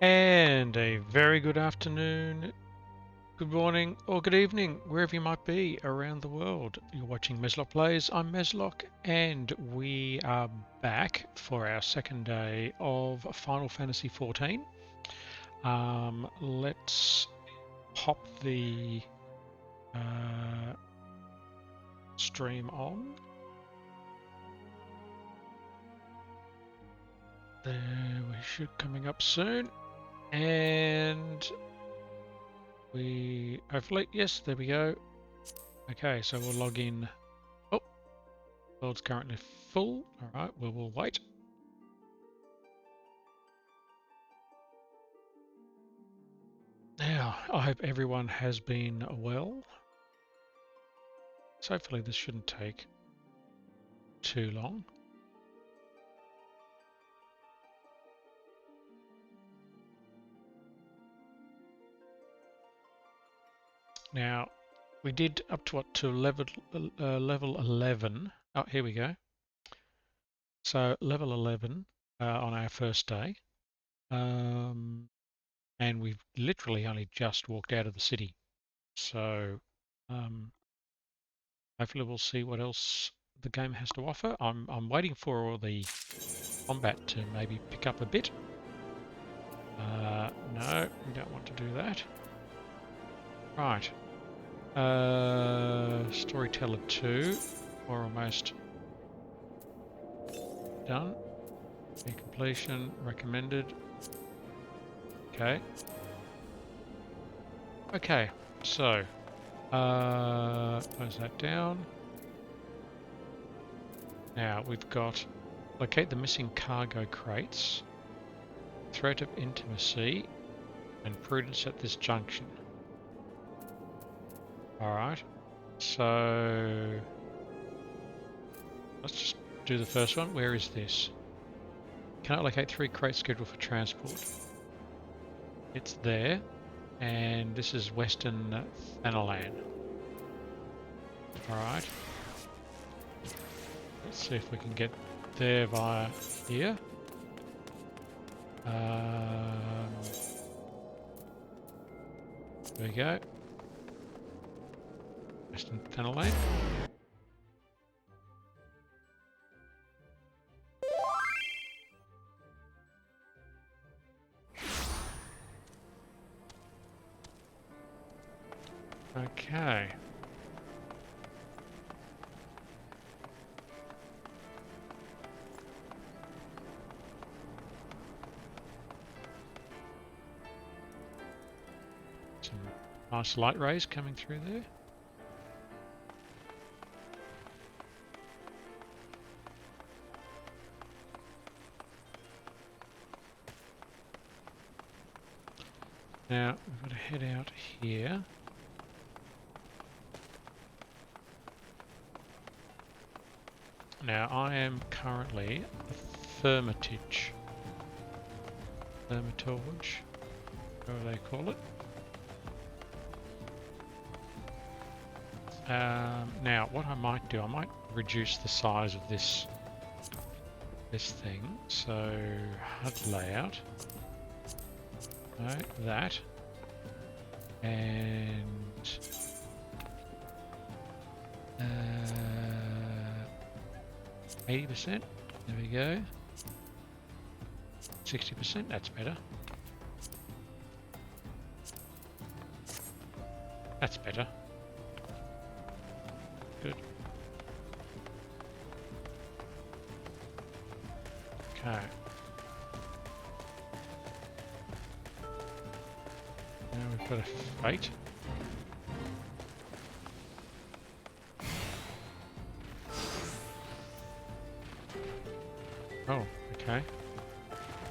And a very good afternoon, good morning, or good evening, wherever you might be around the world. You're watching Meslock Plays. I'm Meslock, and we are back for our second day of Final Fantasy XIV. Let's pop the stream on. There, we should coming up soon. And we hopefully, yes, there we go. Okay, so we'll log in. Oh, world's currently full. All right, we'll wait. Now, I hope everyone has been well. So hopefully this shouldn't take too long. Now, we did up to what, to level 11. Oh, here we go. So level 11 on our first day. And we've literally only just walked out of the city. So hopefully we'll see what else the game has to offer. I'm waiting for all the combat to maybe pick up a bit. No, we don't want to do that. Right. Storyteller 2. We're almost done. Completion recommended. Okay. Okay, so close that down. Now we've got locate the missing cargo crates, threat of intimacy, and prudence at this junction. Alright, so let's just do the first one. Where is this? Cannot locate 3 crates scheduled for transport. It's there, and this is Western Thanalan. Alright. Let's see if we can get there via here. There we go. Western Thanalan. Okay. Some nice light rays coming through there. Now we've got to head out here. Now I am currently Hermitage, whatever they call it. Now what I might do, I might reduce the size of this thing. So HUD layout, no, that, and 80%, there we go. 60%, that's better. That's better. Good. Okay. Now we've got a fate. Oh, okay.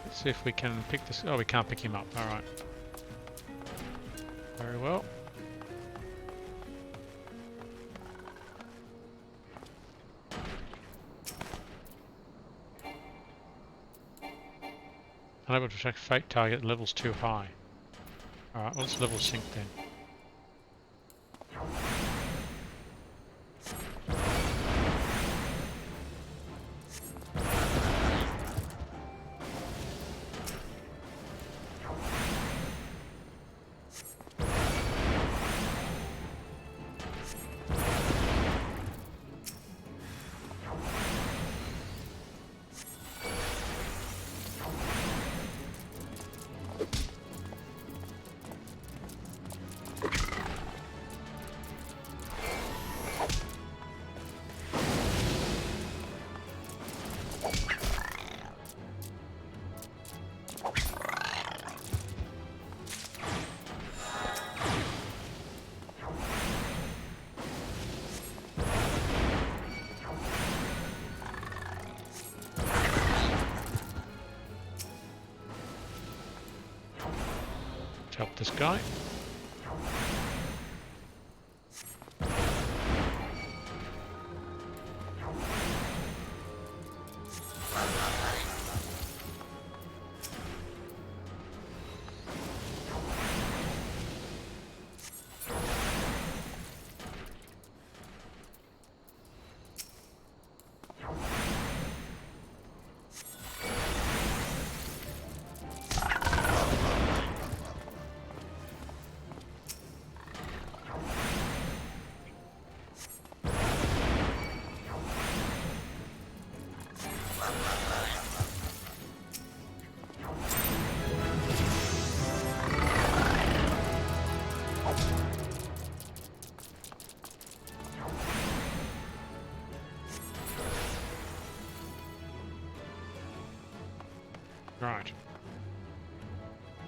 Let's see if we can pick this. Oh, we can't pick him up. All right. Very well. Unable to track fate target, levels too high. Alright, let's level sync then. to help this guy. Right.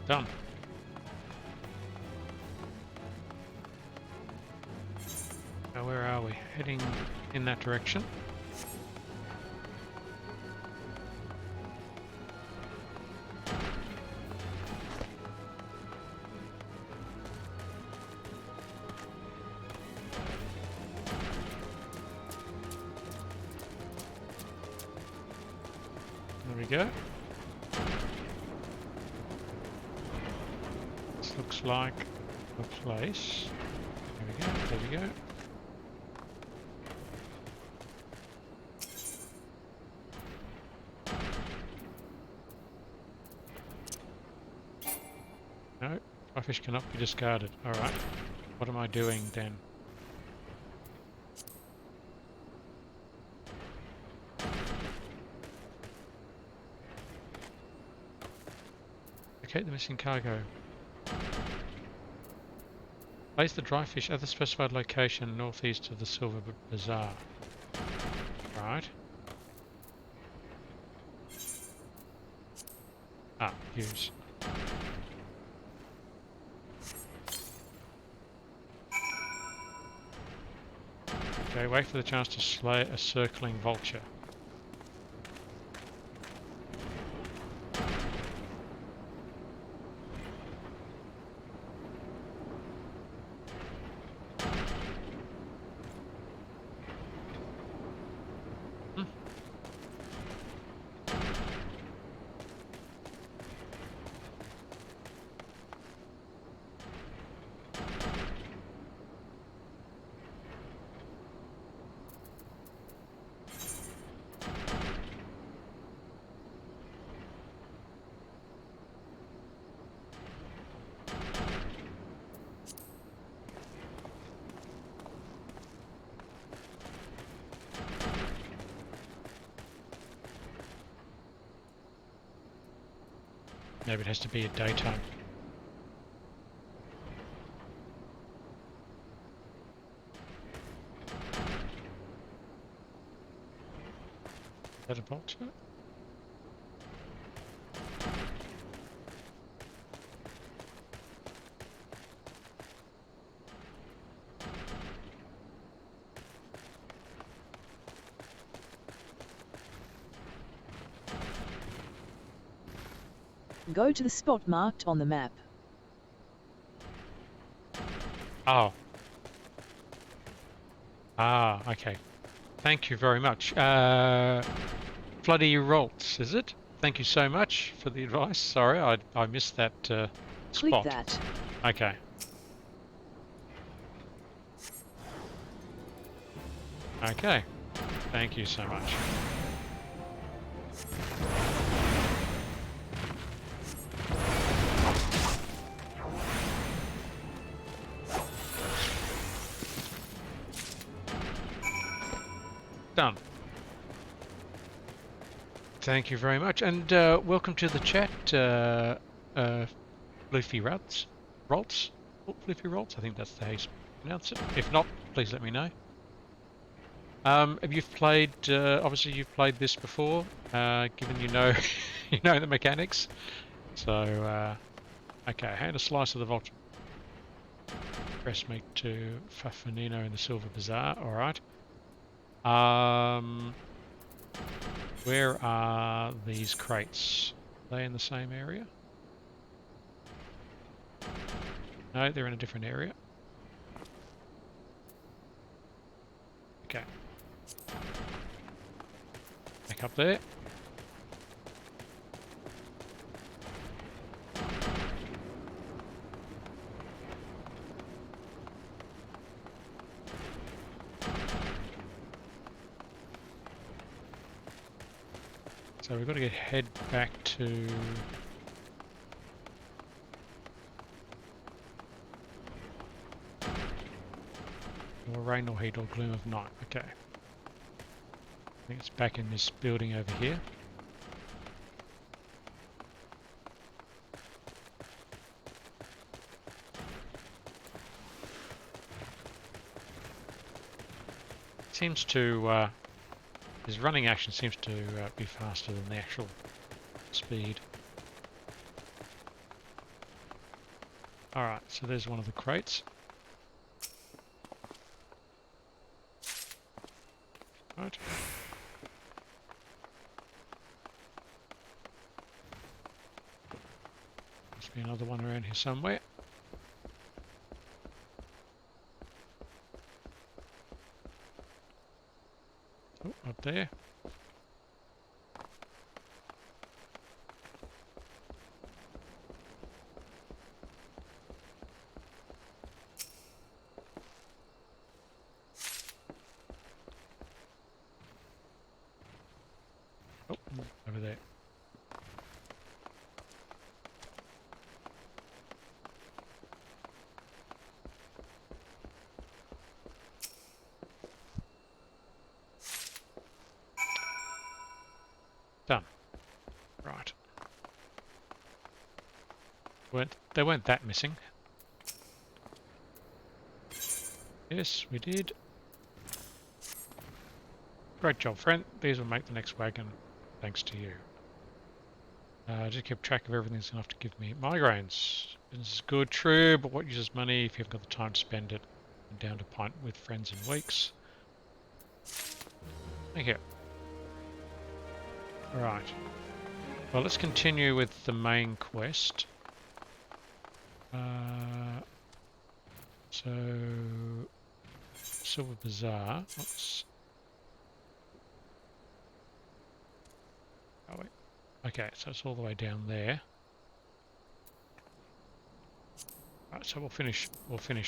Done. Now where are we? Heading in that direction. There we go. This looks like a place. There we go, there we go. No, dry fish cannot be discarded. Alright. What am I doing then? Locate the missing cargo. Place the dry fish at the specified location northeast of the Silver Bazaar. Right. Ah, use. Okay, wait for the chance to slay a circling vulture. Maybe it has to be at daytime. Is that a vulture? Go to the spot marked on the map. Oh. Ah, okay. Thank you very much. Floody Rolts, is it? Thank you so much for the advice. Sorry, I missed that spot. Click that. Okay. Okay. Thank you so much. Done. Thank you very much, and welcome to the chat, Floofy Rolts. Floofy Rolts, I think that's how you pronounce it. If not, please let me know. Have you played? Obviously, you've played this before, given you know you know the mechanics. So, okay, hand a slice of the vulture. Press meat to Fafanino in the Silver Bazaar. All right. Where are these crates? Are they in the same area? No, they're in a different area. Okay. Back up there. So we've got to head back to... Or rain or heat or gloom of night. Okay. I think it's back in this building over here. Seems to... his running action seems to be faster than the actual speed. Alright, so there's one of the crates. Right. Must be another one around here somewhere. Oh, up there. Oh, over there. Done. Right. They weren't that missing. Yes, we did. Great job, friend. These will make the next wagon, thanks to you. Just keep track of everything that's enough to give me migraines. Business is good, true, but what uses money if you haven't got the time to spend it? And down to pint with friends in weeks. Thank you. Right. Well, let's continue with the main quest. So, Silver Bazaar. Let's... Oh wait. Okay, so it's all the way down there. Right, so we'll finish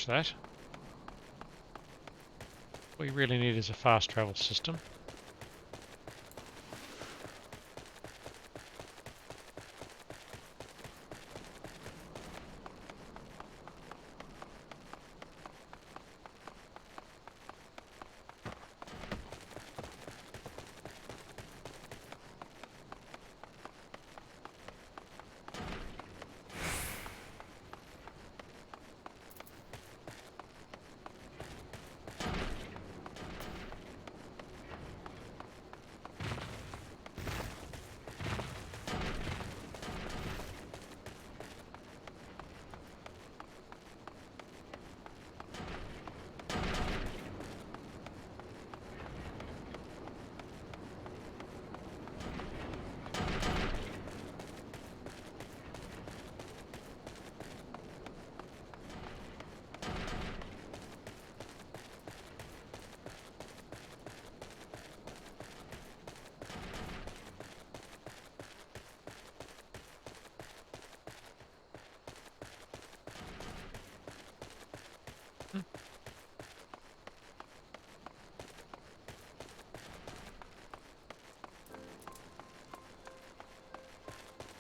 that. What we really need is a fast travel system.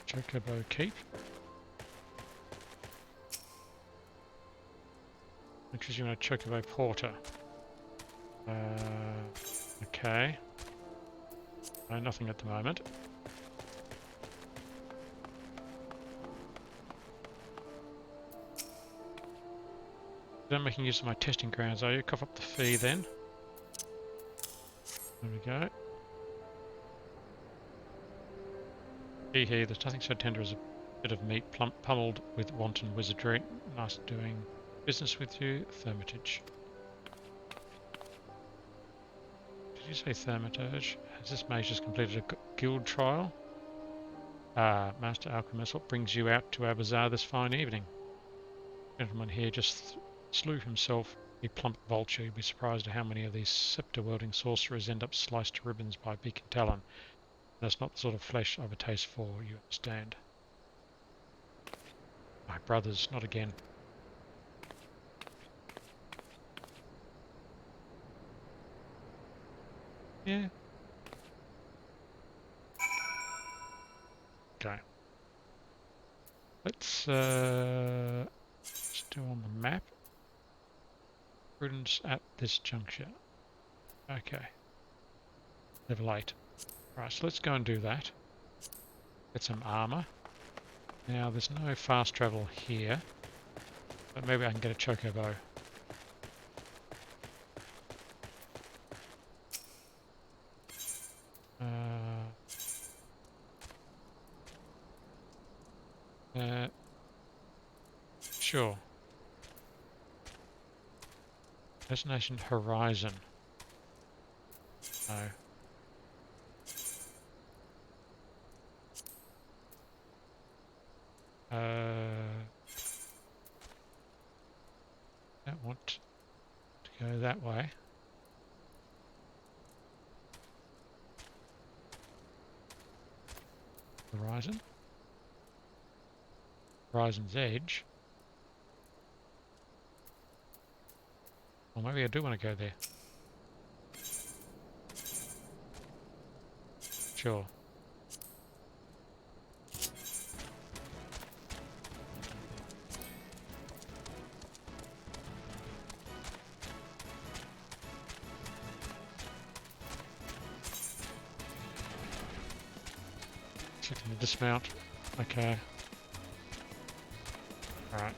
Chocobo Keep. Which is, you know, Chocobo Porter. Okay. No, nothing at the moment. I'm making use of my testing grounds, are you? Cough up the fee then. There we go. Hee hee, there's nothing so tender as a bit of meat pummeled with wanton wizardry. Nice doing business with you, Thermitage. Did you say Thermitage? Has this mage just completed a guild trial? Master Alchemist, what brings you out to our bazaar this fine evening? Gentleman here just slew himself. A plump vulture. You'd be surprised at how many of these scepter-wielding sorcerers end up sliced to ribbons by beak and talon. That's not the sort of flesh I've a taste for, you understand. My brothers, not again. Yeah. Okay. Let's do on the map. Prudence at this juncture. Okay. Level 8. Right, so let's go and do that. Get some armor. Now, there's no fast travel here, but maybe I can get a chocobo. Sure. Destination Horizon. No. Don't want to go that way. Horizon. Horizon's Edge. Or maybe I do want to go there. Sure. Checking the dismount. Okay. Alright.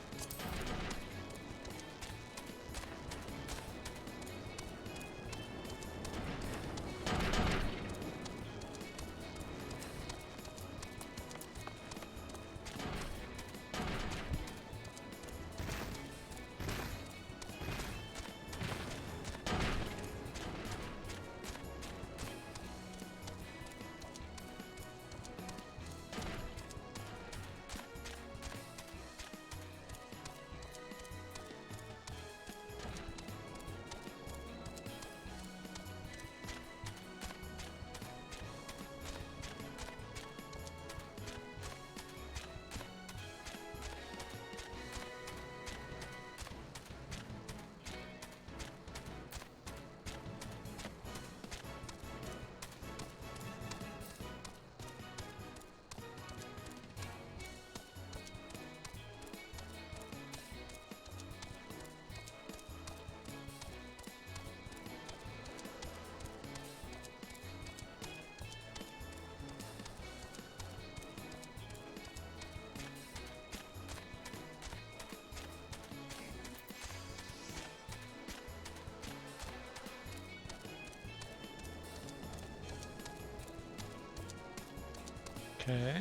Okay.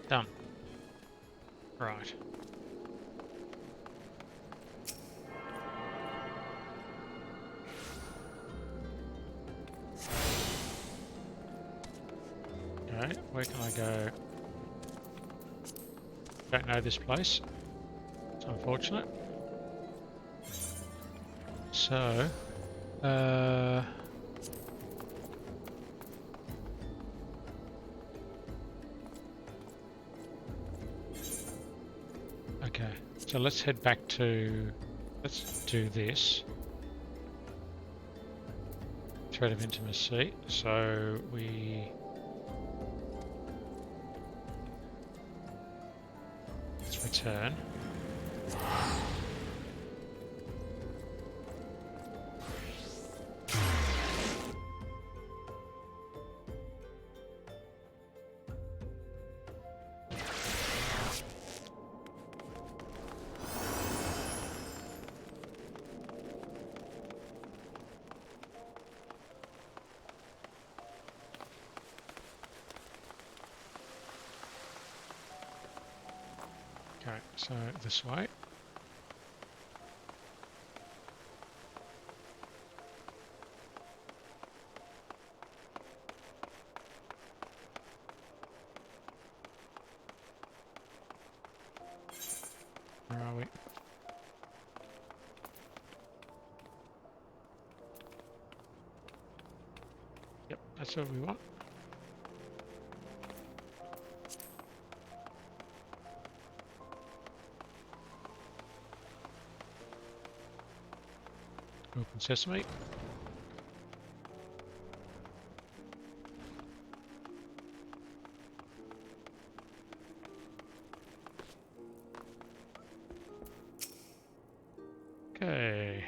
Done. Right. Okay, where can I go? Don't know this place. It's unfortunate. So, okay, so let's head back to, let's do this. Thread of intimacy, so let's return. Okay, so this way. That's what we want. Open sesame. Okay.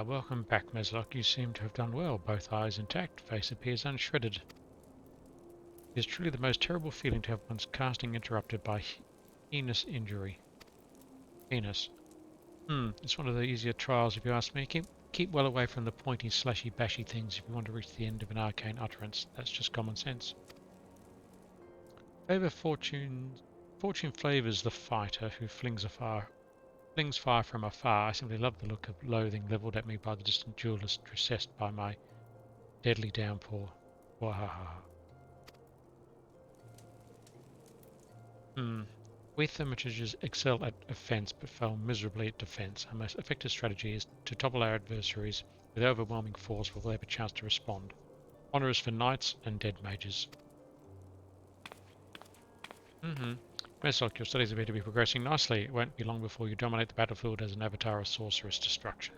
Welcome back, Meslock. You seem to have done well. Both eyes intact, face appears unshredded. It is truly the most terrible feeling to have one's casting interrupted by heinous injury. Heinous. It's one of the easier trials if you ask me. Keep well away from the pointy, slashy, bashy things if you want to reach the end of an arcane utterance. That's just common sense. Fortune favours the fighter who flings fire from afar. I simply love the look of loathing levelled at me by the distant duelist, recessed by my deadly downpour. Wahaha. We Thermitages excel at offence but fail miserably at defence. Our most effective strategy is to topple our adversaries with overwhelming force before they have a chance to respond. Honour is for knights and dead mages. Meslock, your studies appear to be progressing nicely. It won't be long before you dominate the battlefield as an avatar of sorceress destruction.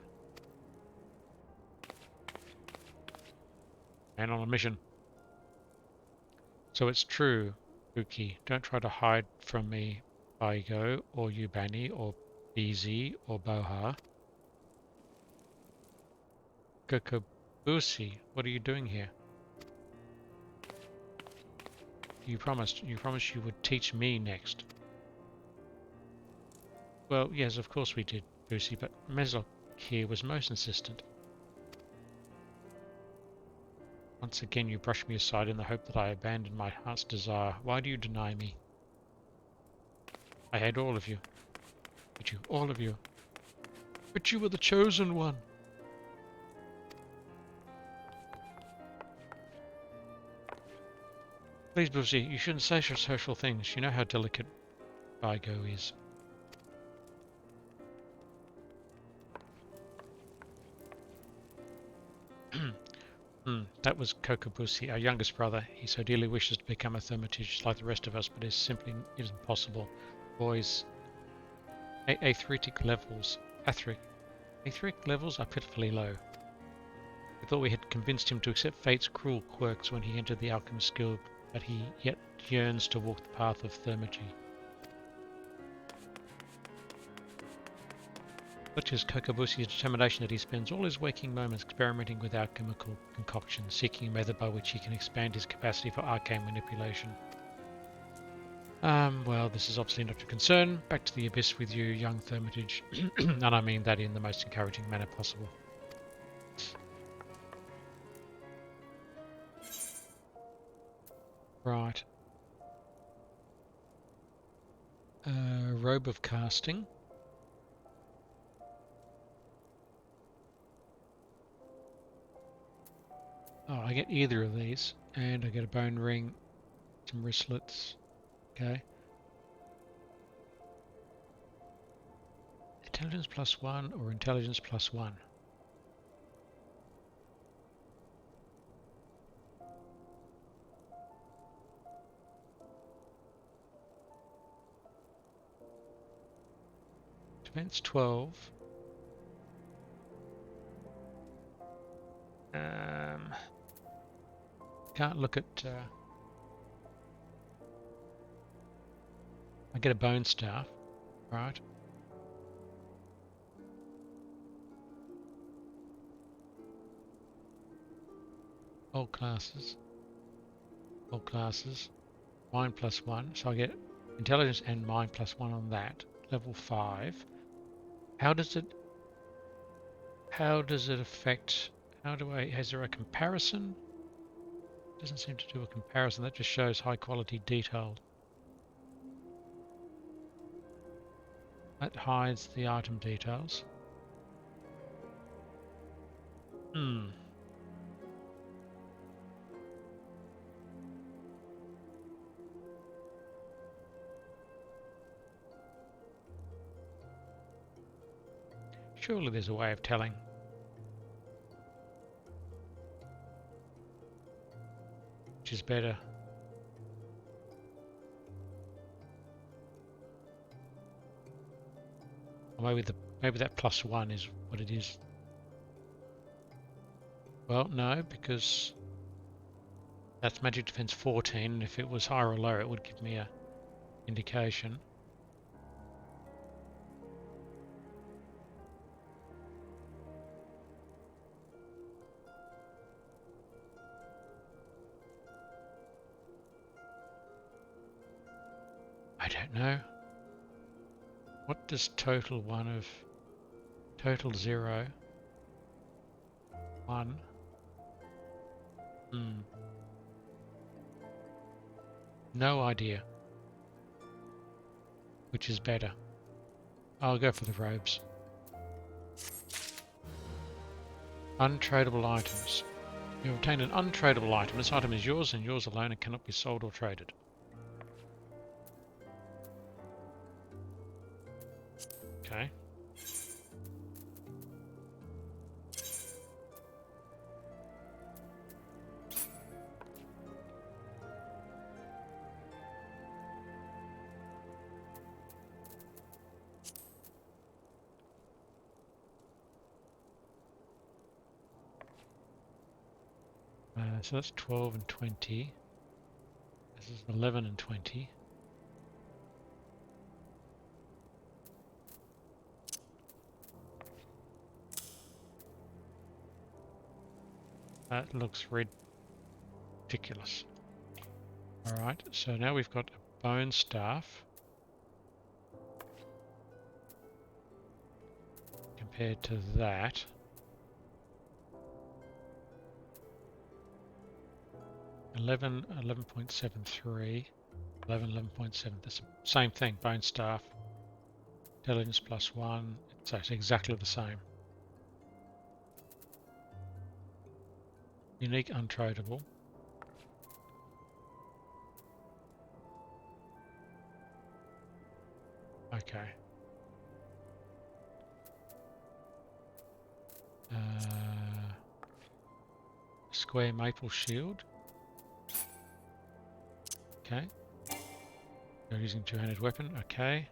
And on a mission. So it's true, Uki. Don't try to hide from me, Baigo, or Yubani, or BZ, or Boha. Kakabusi, what are you doing here? You promised you would teach me next. Well, yes, of course we did, Busi, but Meslock here was most insistent. Once again you brush me aside in the hope that I abandon my heart's desire. Why do you deny me? I hate all of you. But you, all of you. But you were the chosen one. Please, Busi, you shouldn't say such social things. You know how delicate Baigo is. That was Kokobusi, our youngest brother. He so dearly wishes to become a Thermitage like the rest of us, but it simply isn't possible. Boys, aetheric levels are pitifully low. We thought we had convinced him to accept fate's cruel quirks when he entered the Alchemist Guild, but he yet yearns to walk the path of Thermagy. Such is Kokobusi's determination that he spends all his waking moments experimenting with alchemical concoctions, seeking a method by which he can expand his capacity for arcane manipulation. Well, this is obviously not your concern. Back to the abyss with you, young Thermitage. And I mean that in the most encouraging manner possible. Right. Robe of Casting. Oh, I get either of these, and I get a bone ring, some wristlets. Okay. Intelligence +1 or intelligence +1? Defense 12. Can't look at... I get a bone staff, right? All classes. Mind +1, so I get intelligence and mind +1 on that. Level 5. How does it affect... Is there a comparison? Doesn't seem to do a comparison. That just shows high quality detail. That hides the item details. Surely there's a way of telling. which is better. Or maybe that +1 is what it is. Well, no, because that's magic defense 14, and if it was higher or lower, it would give me a indication. I don't know. What does total 0, 1? No idea. Which is better? I'll go for the robes. Untradeable items. You have obtained an untradeable item. This item is yours and yours alone and cannot be sold or traded. Okay. So that's 12 and 20. This is 11 and 20. That looks ridiculous. Alright, so now we've got a bone staff. Compared to that. 11, 11.73, 11, 11.7, that's the same thing, bone staff, intelligence +1, so it's exactly the same. Unique, untradeable. Okay. Square maple shield. Okay. You're using two-handed weapon. Okay.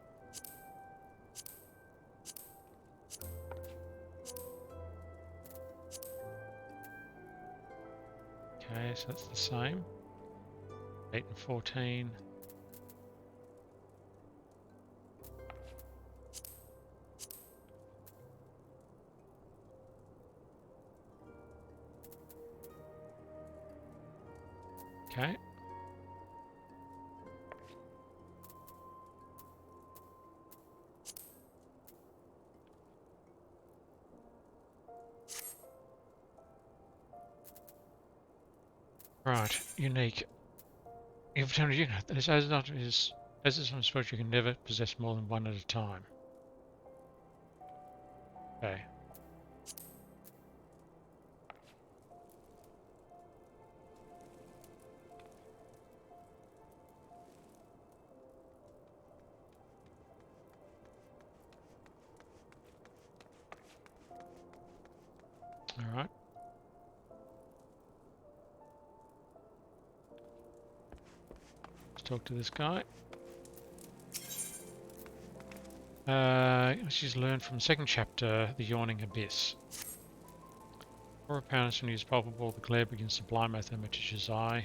Okay, so that's the same. 8 and 14. Okay. Right, unique. You've turned you as is on sport, you can never possess more than one at a time. Okay. All right. Let's talk to this guy. She's learned from the second chapter, The Yawning Abyss. For opponents who use palpable, the glare begins to blind my Thermotish's eye.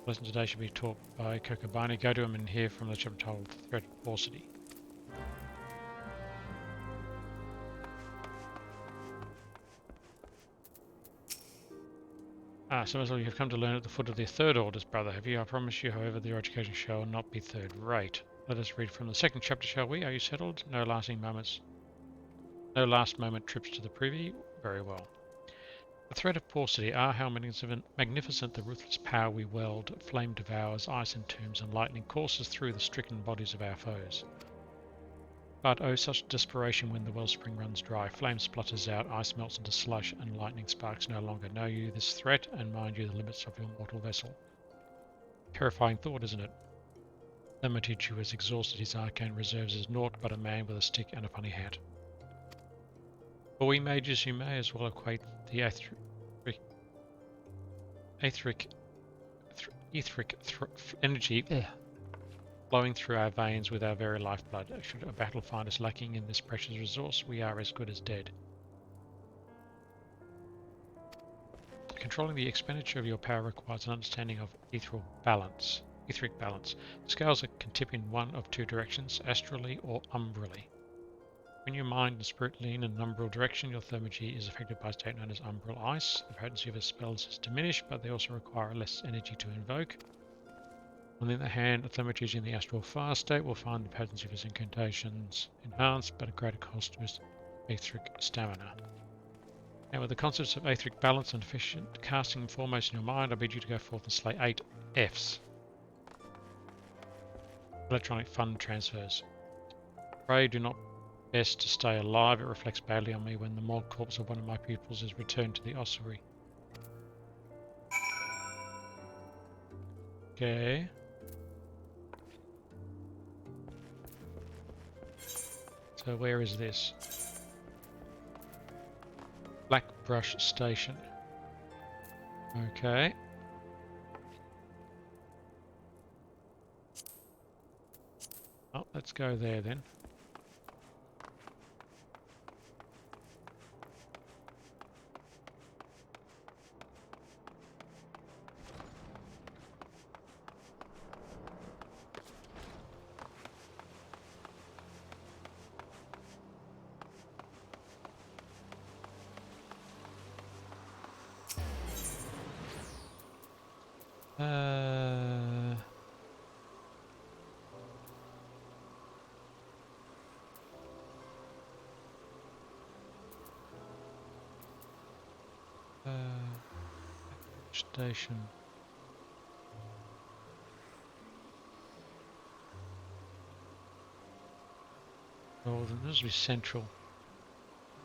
Lesson today should be taught by Kokobani. Go to him and hear from the chapter titled Threat of Paucity. So as well, you have come to learn at the foot of the third orders, brother, have you? I promise you, however, that your education shall not be third rate. Let us read from the second chapter, shall we? Are you settled? No lasting moments. No last moment trips to the privy? Very well. The threat of paucity, how magnificent the ruthless power we wield. Flame devours, ice entombs, and lightning courses through the stricken bodies of our foes. But oh, such desperation when the wellspring runs dry. Flame splutters out, ice melts into slush, and lightning sparks no longer. Know you this threat, and mind you the limits of your mortal vessel. Terrifying thought, isn't it? Thermotich has exhausted his arcane reserves as naught but a man with a stick and a funny hat. For we mages, you may as well equate the etheric energy flowing through our veins with our very lifeblood. Should a battle find us lacking in this precious resource, we are as good as dead. Controlling the expenditure of your power requires an understanding of etheric balance. Scales can tip in one of two directions, astrally or umbrally. When your mind and spirit lean in an umbral direction, your thermagy is affected by a state known as umbral ice. The potency of its spells is diminished, but they also require less energy to invoke. On the other hand, a thermagy in the astral fire state will find the potency of its incantations enhanced, but at greater cost to its etheric stamina. Now, with the concepts of etheric balance and efficient casting foremost in your mind, I bid you to go forth and slay 8 Fs. Electronic fund transfers. Pray do not best to stay alive. It reflects badly on me when the mold corpse of one of my pupils is returned to the ossuary. Okay. So where is this? Blackbrush Station. Okay. Oh, let's go there then. Station. Northern, this will be central.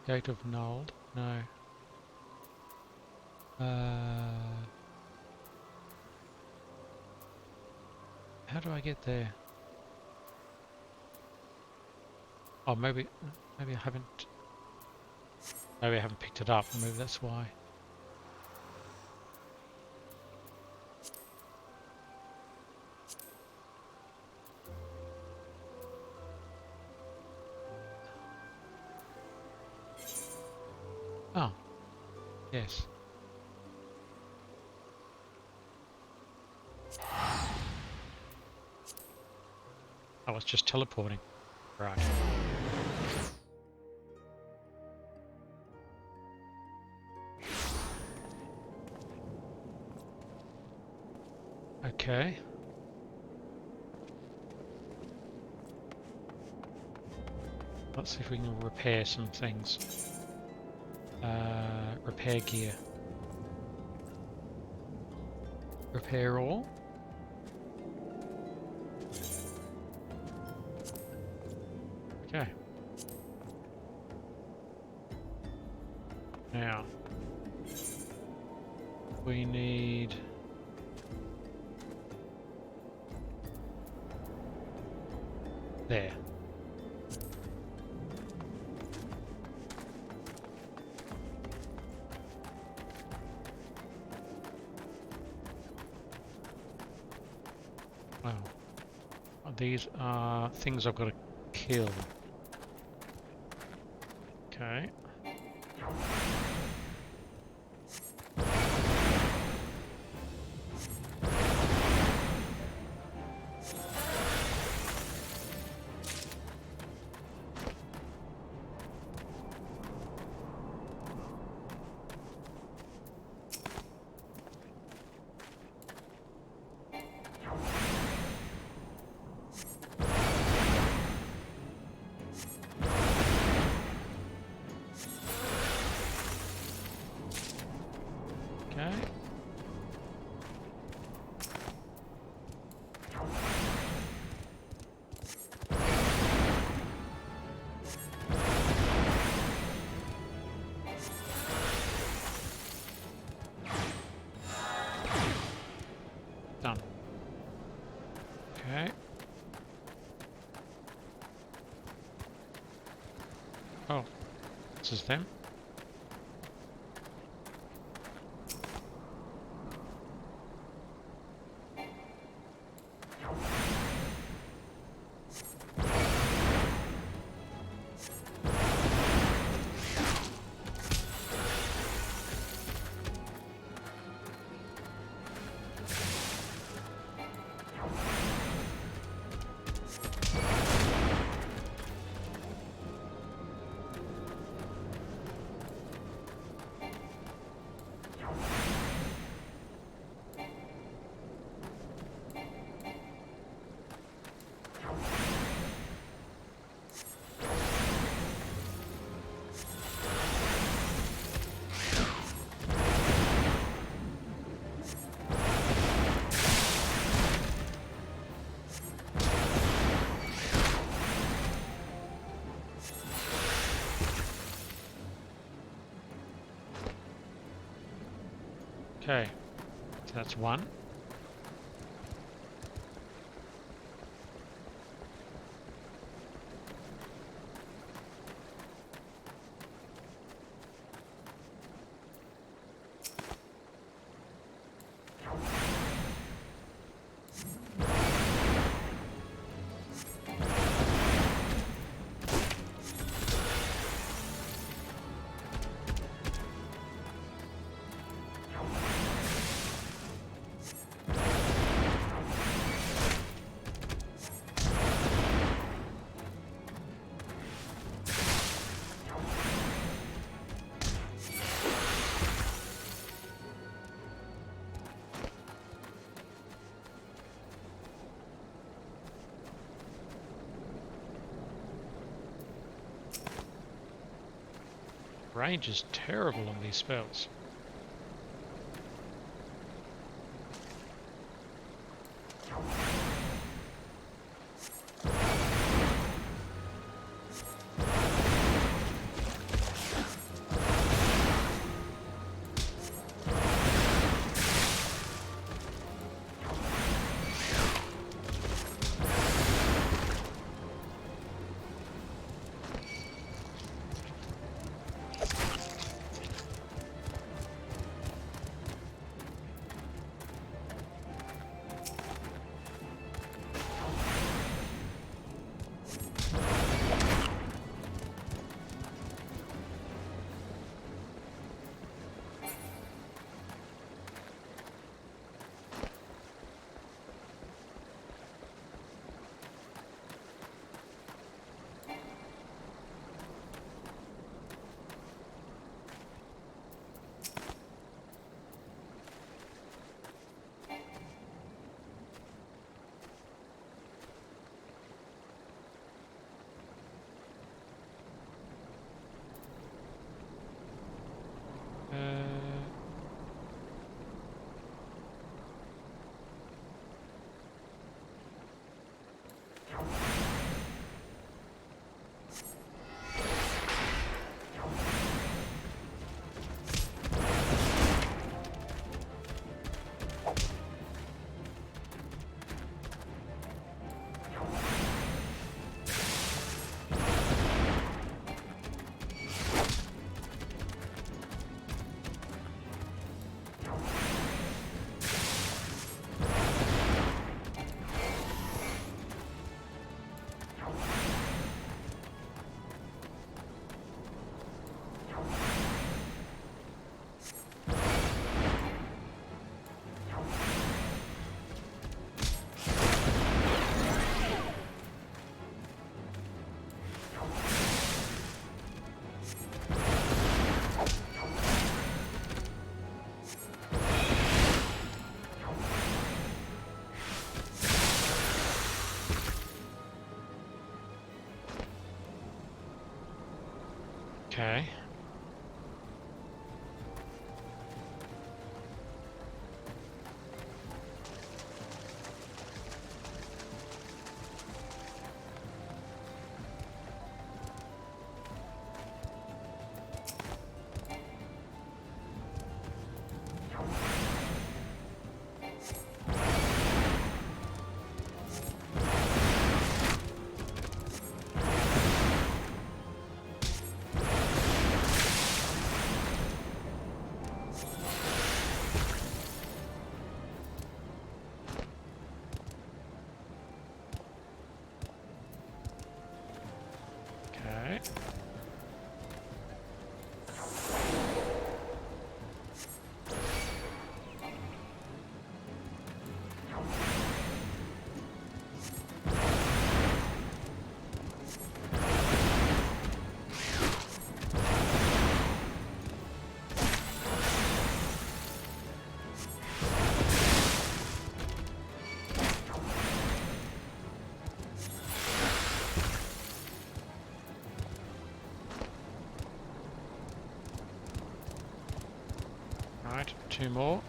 Gate of Nold, no. How do I get there? Oh, maybe I haven't. Maybe I haven't picked it up. Maybe that's why. Oh, yes. I was just teleporting. Right. Okay. Let's see if we can repair some things. Repair gear. Repair all. Okay. Now, we need there. Wow. These are things I've got to kill. Okay. Okay. Done. Okay. Oh, this is them. Okay, so that's one. Range is terrible on these spells. Okay. Okay. Right, two more.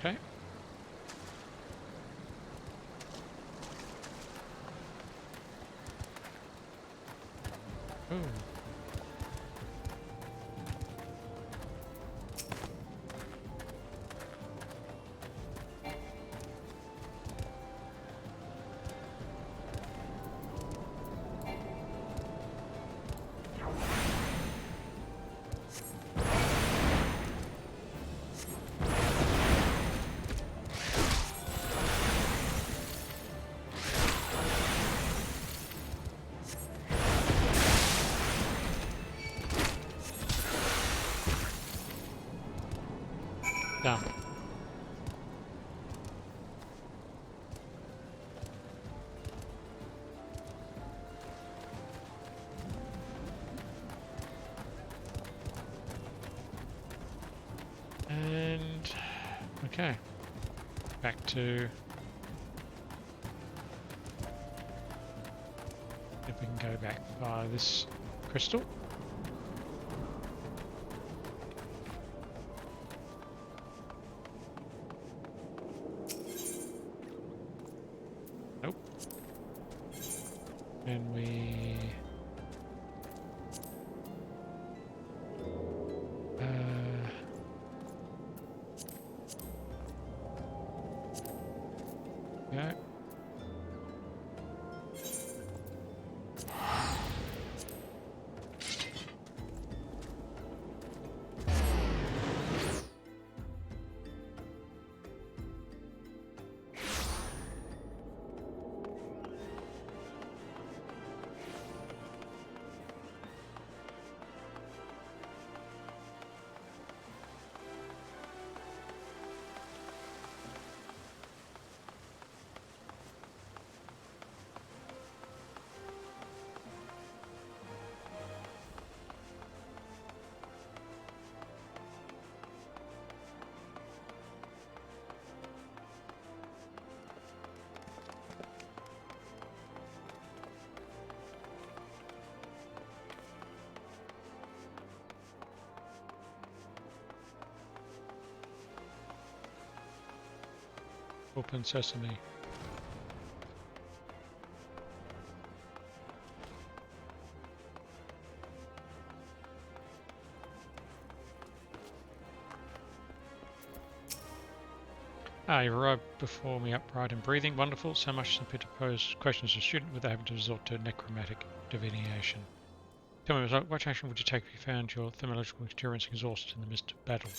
Okay. Ooh. Done. And okay, back to if we can go back via this crystal. Nope. And we go. Open sesame. Ah, you arrived before me upright and breathing. Wonderful. So much simply to pose questions to a student without having to resort to necromantic divination. Tell me, what action would you take if you found your thermological endurance exhausted in the midst of battle?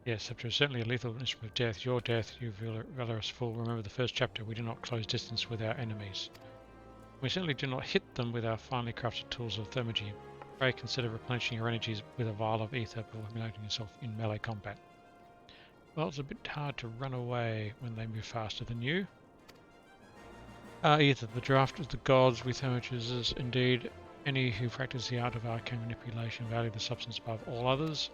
Yes, Scepter is certainly a lethal instrument of death. Your death, you valorous fool. Remember the first chapter, we do not close distance with our enemies. We certainly do not hit them with our finely crafted tools of thermagy. Pray consider replenishing your energies with a vial of ether before humiliating yourself in melee combat. Well, it's a bit hard to run away when they move faster than you. Ether, the draft of the gods with thermages, indeed any who practice the art of arcane manipulation value the substance above all others.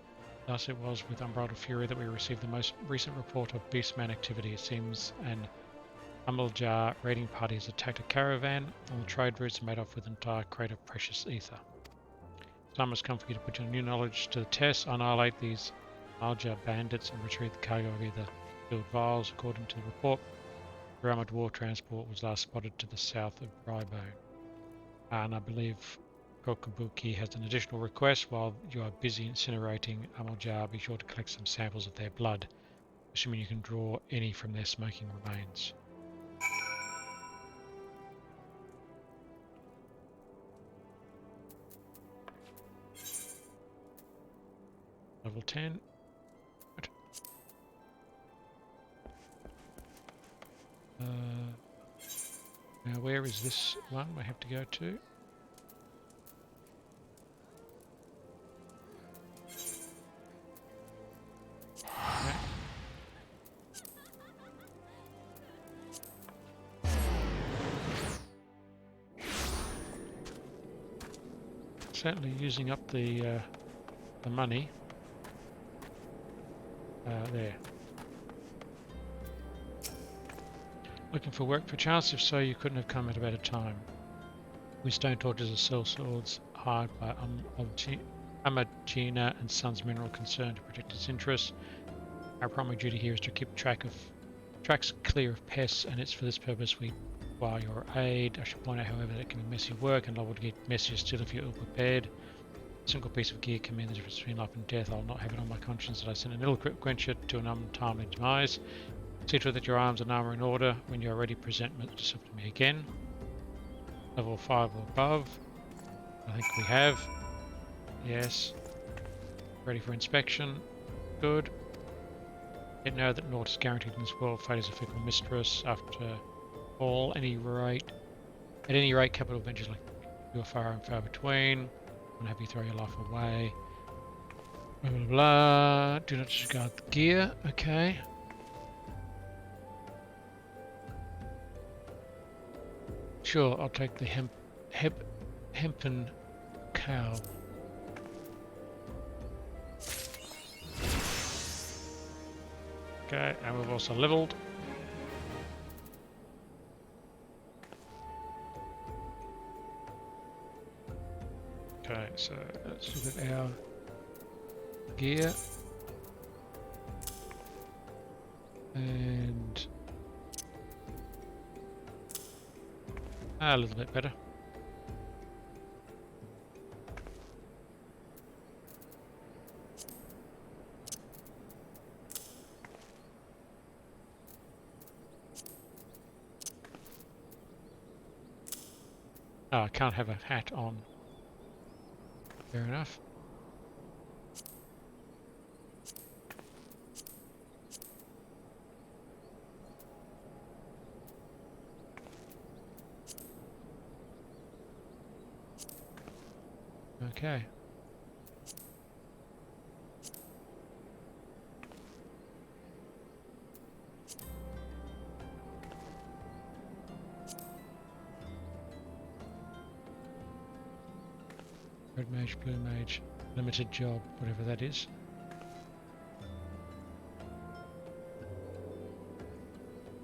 Thus it was with unbridled fury that we received the most recent report of Beastman activity. It seems an Amaljar raiding party has attacked a caravan on the trade routes made off with an entire crate of precious ether. Time has come for you to put your new knowledge to the test, annihilate these Amaljar bandits and retrieve the cargo of either filled vials. According to the report, the armoured war transport was last spotted to the south of Brybone. And I believe Kokabuki has an additional request. While you are busy incinerating Amaljar, be sure to collect some samples of their blood, assuming you can draw any from their smoking remains. Level 10. What? Now where is this one we have to go to? Okay. Certainly using up the money. There. Looking for work perchance? If so, you couldn't have come at a better time. We stone torches are sell swords hired by Amagina and Sons Mineral Concern to protect its interests. Our primary duty here is to keep tracks clear of pests, and it's for this purpose we require your aid. I should point out, however, that it can be messy work and liable to get messier still if you're ill-prepared. A single piece of gear can mean the difference between life and death. I'll not have it on my conscience that I sent an ill-equipped quencher to an untimely demise. See to it that your arms and armour are in order. When you are ready, present yourself to me again. Level 5 or above. I think we have. Yes. Ready for inspection. Good. Yet know that naught is guaranteed in this world. Fate is a fickle mistress. After all, at any rate, capital adventures like you are far and far between. I'm happy to throw your life away. Blah blah blah. Do not disregard the gear. Okay. Sure, I'll take the hempen cow. Okay, and we've also leveled. Okay, so let's look at our gear. And a little bit better. Oh, I can't have a hat on. Fair enough. Okay. Red mage, blue mage, limited job, whatever that is.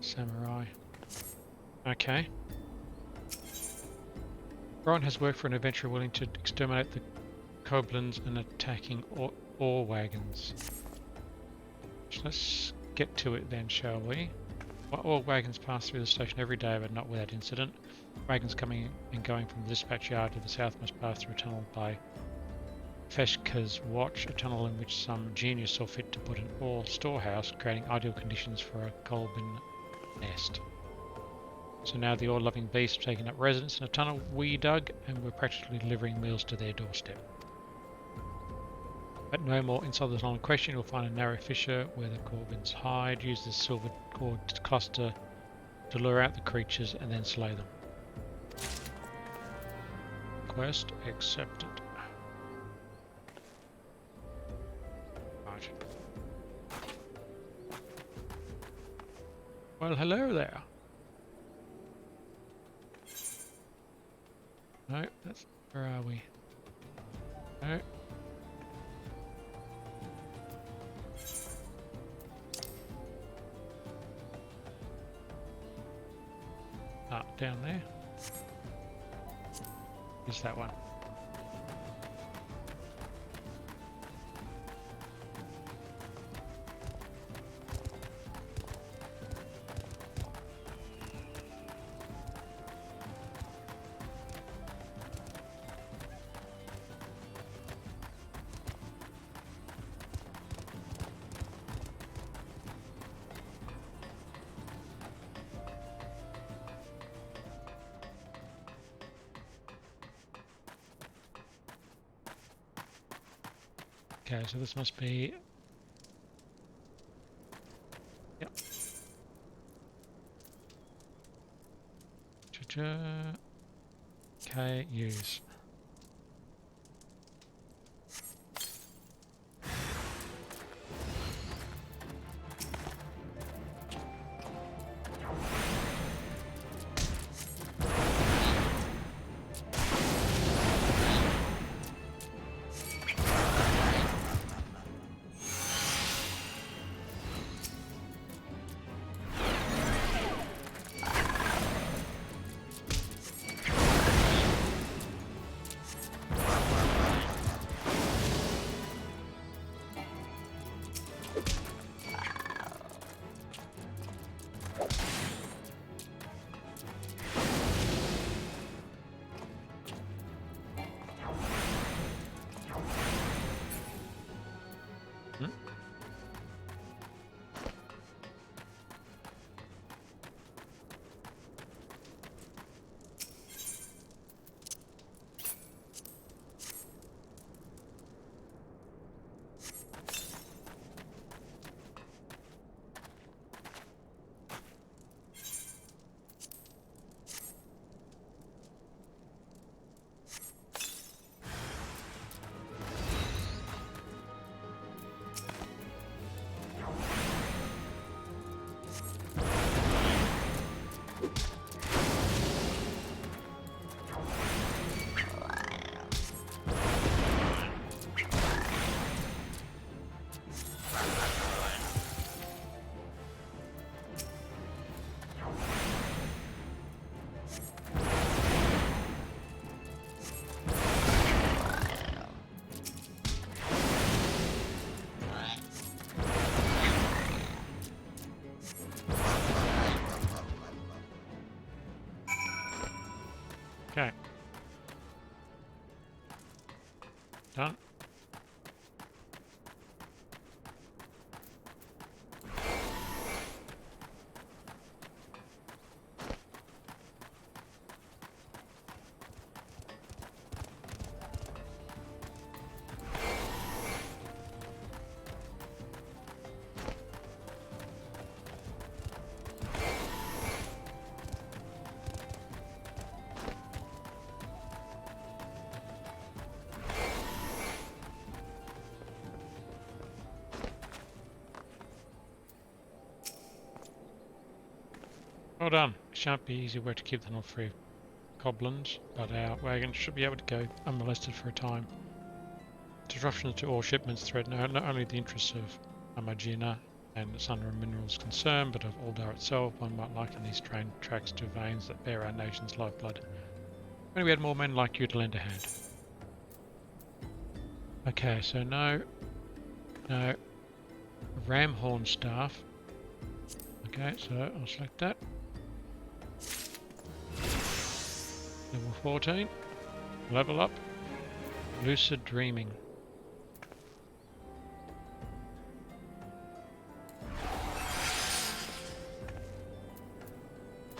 Samurai. Okay. Brian has worked for an adventurer willing to exterminate the goblins and attacking ore wagons. So let's get to it then, shall we? Ore wagons pass through the station every day, but not without incident. Wagons coming and going from the dispatch yard to the south must pass through a tunnel by Feshka's Watch, a tunnel in which some genius saw fit to put an ore storehouse, creating ideal conditions for a goblin nest. So now the ore-loving beasts have taken up residence in a tunnel we dug, and we're practically delivering meals to their doorstep. But no more inside the tunnel in question, you'll find a narrow fissure where the goblins hide. Use the silver cord cluster to lure out the creatures and then slay them. Quest accepted. Right. Well, hello there. No, that's... where are we? No. Ah, down there. Is that one? Okay, so this must be... Yep. Okay, use. Hmm? Okay. Done. Well done. Shan't be easy work to keep them all free of goblins, but our wagon should be able to go unmolested for a time. Disruptions to all shipments threaten not only the interests of Amagina and its Sunra Minerals concern, but of Uldar itself. One might liken these train tracks to veins that bear our nation's lifeblood. When we had more men like you to lend a hand. Okay, so no Ramhorn staff. Okay, so I'll select that. Level 14. Level up. Lucid Dreaming.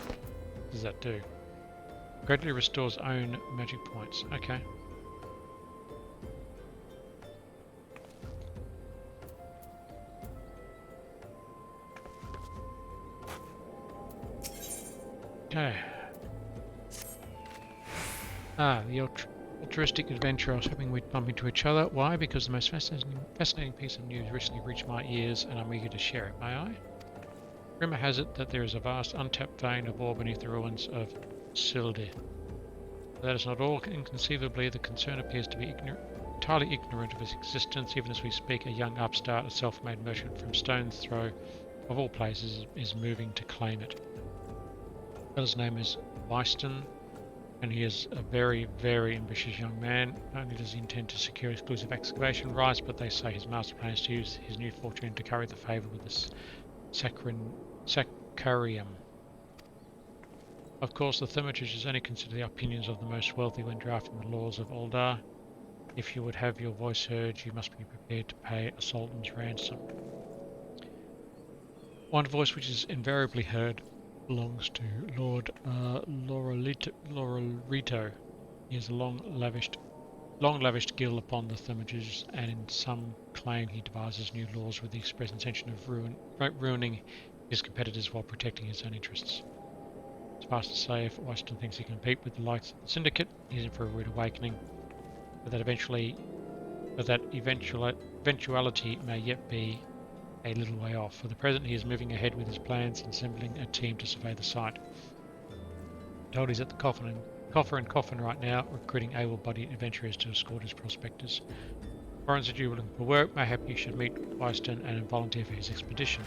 What does that do? Greatly restores own magic points. Okay. Okay. The altruistic adventure. I was hoping we'd bump into each other. Why? Because the most fascinating piece of news recently reached my ears, and I'm eager to share it. May I? Rumour has it that there is a vast untapped vein of ore beneath the ruins of Sildi. That is not all. Inconceivably, the concern appears to be entirely ignorant of its existence. Even as we speak, a young upstart, a self-made merchant from Stone's Throw, of all places, is moving to claim it. His name is Wyston, and he is a very, very ambitious young man. Not only does he intend to secure exclusive excavation rights, but they say his master plan is to use his new fortune to curry the favour with the Sacarium. Of course, the Thaumaturges only consider the opinions of the most wealthy when drafting the laws of Uldar. If you would have your voice heard, you must be prepared to pay a sultan's ransom. One voice which is invariably heard belongs to Lord Laurelito. He has a long lavished guild upon the Thaumaturges, and in some claim he devises new laws with the express intention of ruining his competitors while protecting his own interests. It's fast to say if Wyston thinks he can compete with the likes of the Syndicate, he's in for a rude awakening. But that eventuality may yet be a little way off. For the present, he is moving ahead with his plans and assembling a team to survey the site. Told he's at the Coffer and Coffin right now, recruiting able-bodied adventurers to escort his prospectors. Warren said you were looking for work. Mayhap you should meet Wyston and volunteer for his expedition.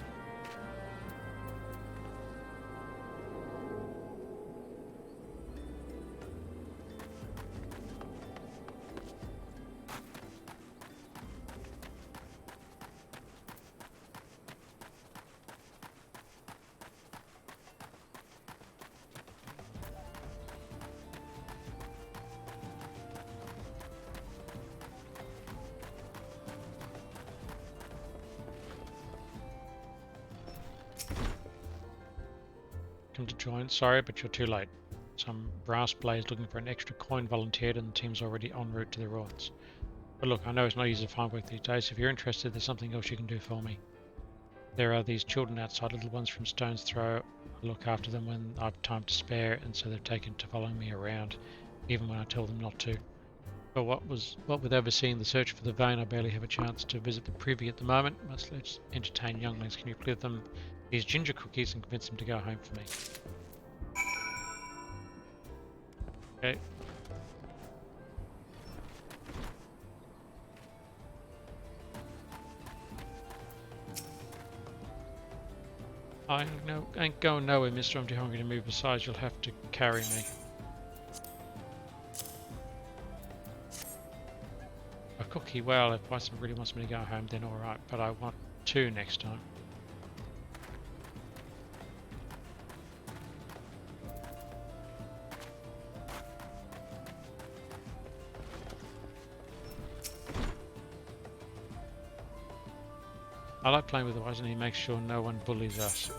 welcome to join. Sorry, but you're too late. Some brass blades looking for an extra coin volunteered and the team's already en route to the rewards. But look, I know it's not easy to find work these days. If you're interested, there's something else you can do for me. There are these children outside, little ones from Stone's Throw. I look after them when I've time to spare, and so they've taken to following me around, even when I tell them not to. But what with overseeing the search for the vein, I barely have a chance to visit the privy at the moment. Let's entertain younglings. Can you give them these ginger cookies and convince them to go home for me? Okay. I ain't going nowhere, mister. I'm too hungry to move. Besides, you'll have to carry me. A cookie? Well, if Bison really wants me to go home, then alright. But I want 2 next time. I like playing with the Bison. He makes sure no one bullies us.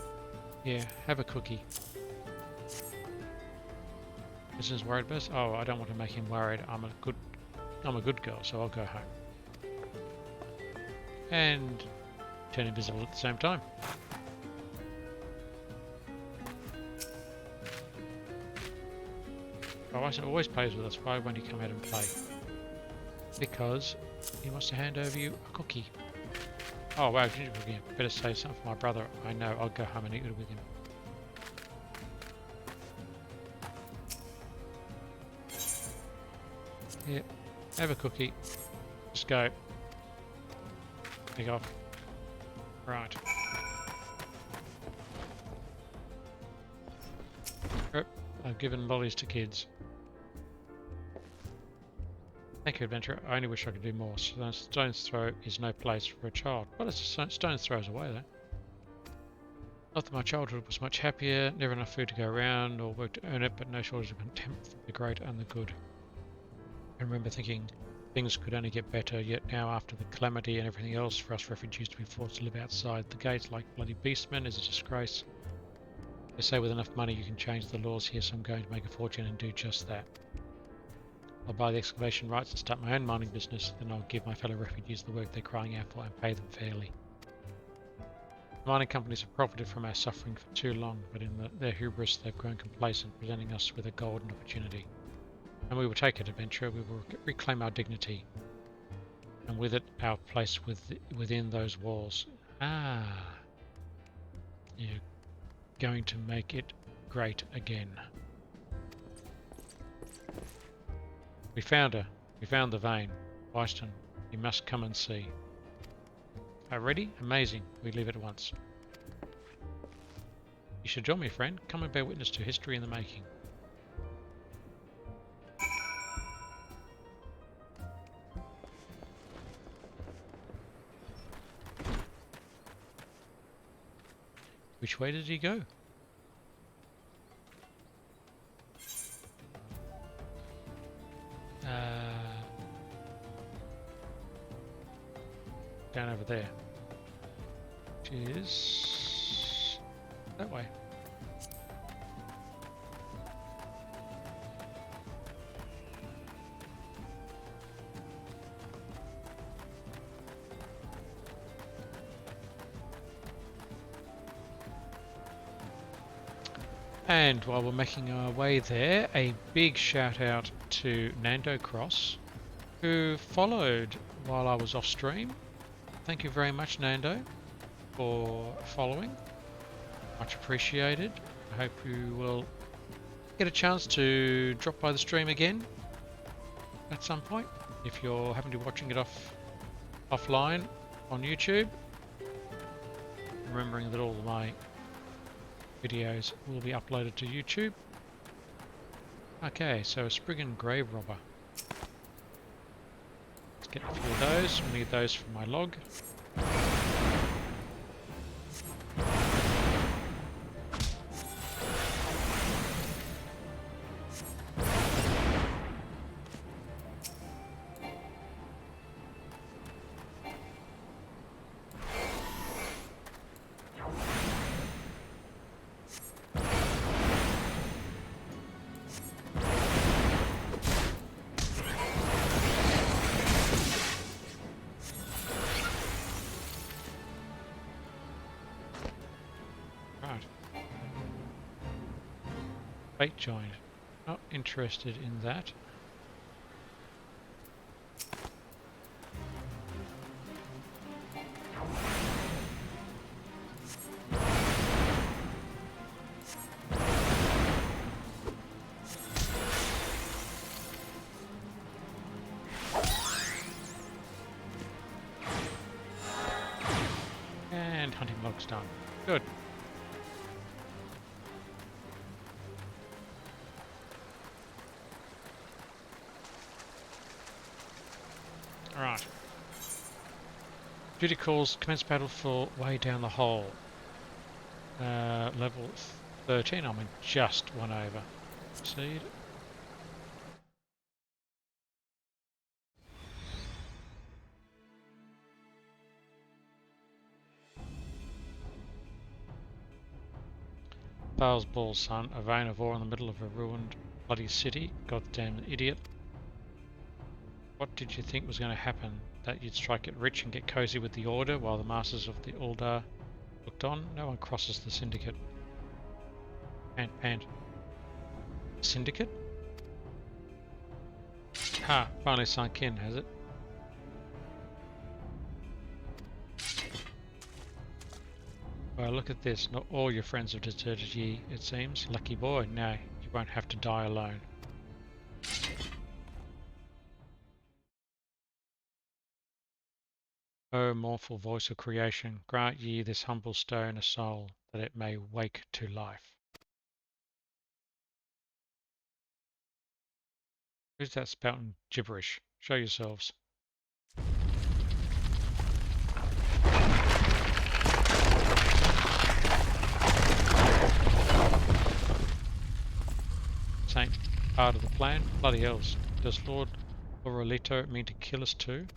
Yeah, have a cookie. Business worried about us? Oh, I don't want to make him worried. I'm a good girl, so I'll go home. And turn invisible at the same time. Bison always plays with us. Why won't he come out and play? Because he wants to hand over you a cookie. Oh wow, ginger cookie. Better save something for my brother. I know, I'll go home and eat it with him. Yeah, have a cookie. Just go. Take off. Right. Yep, I've given lollies to kids. Thank you, adventurer. I only wish I could do more. Stone's Throw is no place for a child. Well, it's a Stone's Throw's away, though. Not that my childhood was much happier, never enough food to go around or work to earn it, but no shortage of contempt for the great and the good. I remember thinking things could only get better, yet now after the calamity and everything else, for us refugees to be forced to live outside the gates like bloody beastmen is a disgrace. They say with enough money you can change the laws here, so I'm going to make a fortune and do just that. I'll buy the excavation rights and start my own mining business, then I'll give my fellow refugees the work they're crying out for and pay them fairly. The mining companies have profited from our suffering for too long, but in their hubris they've grown complacent, presenting us with a golden opportunity. And we will take it, adventurer. We will reclaim our dignity, and with it our place within those walls. Ah, you're going to make it great again. We found her. We found the vein. Wyston, you must come and see. Ready? Amazing. We leave at once. You should join me, friend. Come and bear witness to history in the making. Which way did he go? Down over there. Which is that way. And while we're making our way there, a big shout out to Nando Cross, who followed while I was off stream. Thank you very much, Nando, for following. Much appreciated. I hope you will get a chance to drop by the stream again at some point if you're happen to be watching it offline on YouTube. Remembering that all of my videos will be uploaded to YouTube. Okay, so a Spriggan Grave Robber. Let's get a few of those. We need those for my log. Fate joined. Not interested in that. And hunting log's done. Good. Alright. Duty calls commence battle for way down the hole. Level 13, I'm in just one over. Proceed. Bale's balls, son. A vein of ore in the middle of a ruined bloody city. Goddamn idiot. What did you think was going to happen? That you'd strike it rich and get cozy with the Order while the masters of the Uldar looked on? No one crosses the Syndicate. Pant. Syndicate? Ha! Finally sunk in, has it? Well, look at this. Not all your friends have deserted ye, it seems. Lucky boy. Now, you won't have to die alone. O mournful voice of creation, grant ye this humble stone a soul, that it may wake to life. Who's that spouting gibberish? Show yourselves. This ain't part of the plan. Bloody hells. Does Lord Aurelito mean to kill us too?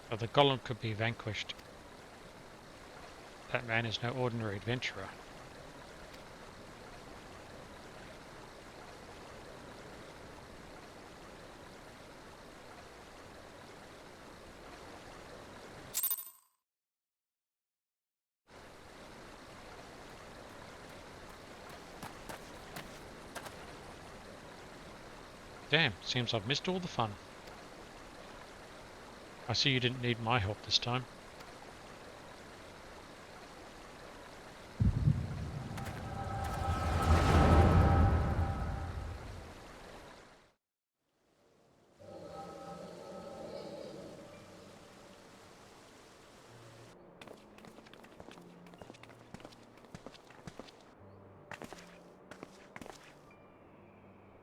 But the golem could be vanquished. That man is no ordinary adventurer. Damn, seems I've missed all the fun. I see you didn't need my help this time.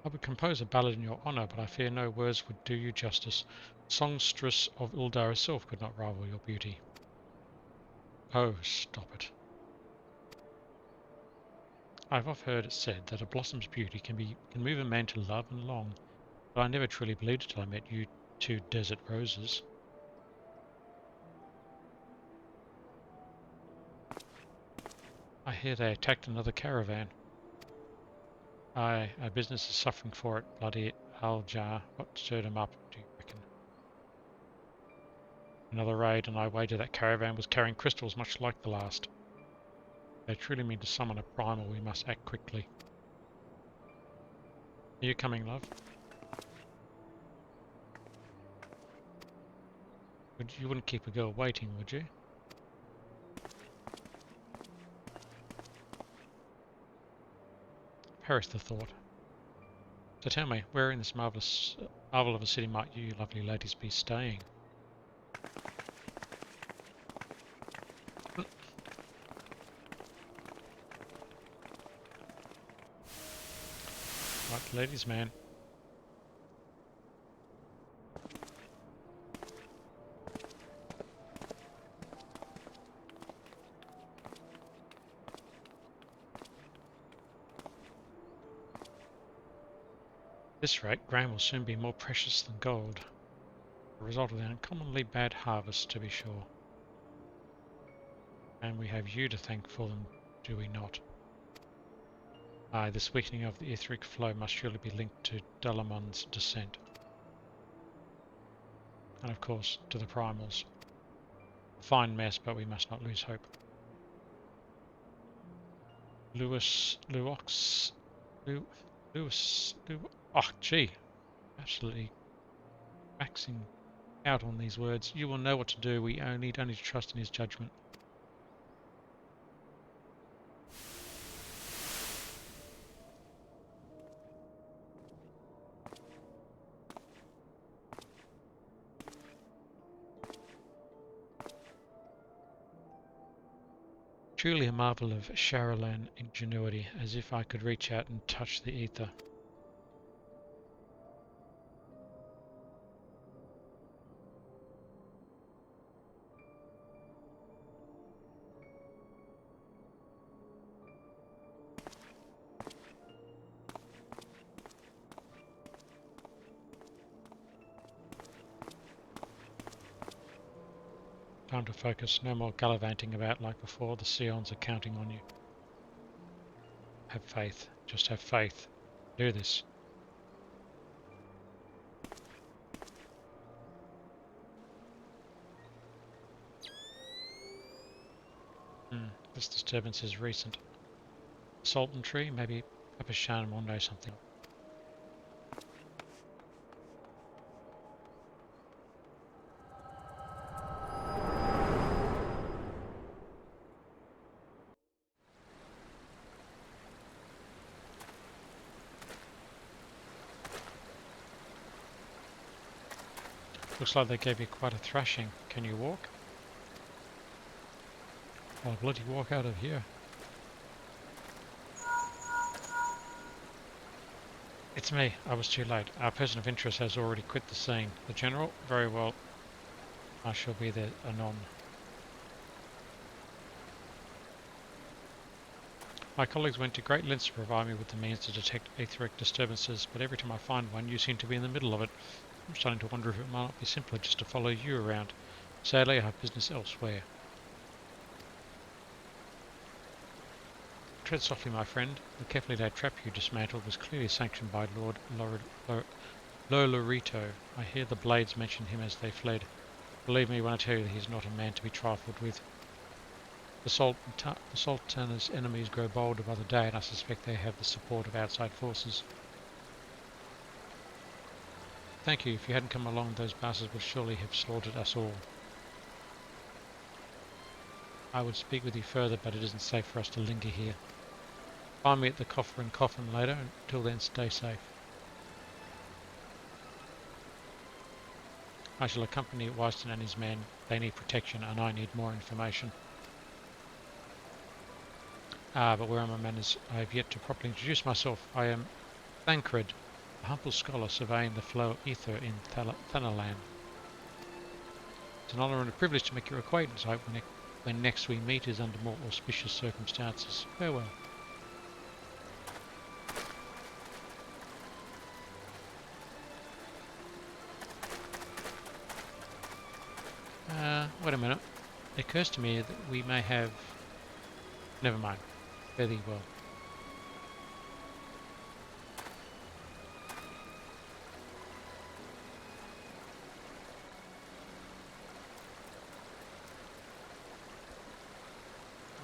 I would compose a ballad in your honour, but I fear no words would do you justice. Songstress of Uldar herself could not rival your beauty. Oh, stop it. I've oft heard it said that a blossom's beauty can move a man to love and long, but I never truly believed it till I met you two desert roses. I hear they attacked another caravan. Aye, our business is suffering for it. Bloody Aljar. What stirred him up, do you reckon? Another raid, and I wager that caravan was carrying crystals much like the last. If they truly mean to summon a primal, we must act quickly. Are you coming, love? You wouldn't keep a girl waiting, would you? Perish the thought. So tell me, where in this marvel of a city might you lovely ladies be staying? Right, ladies man. At this rate, grain will soon be more precious than gold. The result of the uncommonly bad harvest, to be sure. And we have you to thank for them, do we not? Aye, this weakening of the etheric flow must surely be linked to Dalamon's descent. And of course, to the primals. A fine mess, but we must not lose hope. Oh, gee. Absolutely maxing out on these words. You will know what to do. We need only to trust in his judgment. Truly a marvel of Sharalan ingenuity, as if I could reach out and touch the ether. Time to focus, no more gallivanting about like before. The Scions are counting on you. Have faith, just have faith. Do this. This disturbance is recent. Sultan tree, maybe Papashan will know something. Looks like they gave you quite a thrashing. Can you walk? I'll bloody walk out of here. It's me. I was too late. Our person of interest has already quit the scene. The General? Very well. I shall be there anon. My colleagues went to great lengths to provide me with the means to detect etheric disturbances, but every time I find one, you seem to be in the middle of it. I'm starting to wonder if it might not be simpler just to follow you around. Sadly, I have business elsewhere. Tread softly, my friend. The carefully laid trap you dismantled was clearly sanctioned by Lord Lolorito. I hear the Blades mention him as they fled. Believe me when I tell you that he is not a man to be trifled with. The Sultana's enemies grow bolder by the day, and I suspect they have the support of outside forces. Thank you. If you hadn't come along, those bastards would surely have slaughtered us all. I would speak with you further, but it isn't safe for us to linger here. Find me at the Coffer and Coffin later. Until then, stay safe. I shall accompany Wyston and his men. They need protection, and I need more information. But where are my manners? I have yet to properly introduce myself. I am Thancred, a humble scholar surveying the flow of ether in Thanalan. It's an honour and a privilege to make your acquaintance. I hope when next we meet is under more auspicious circumstances. Farewell. Wait a minute. It occurs to me that we may have... Never mind. Fairly well.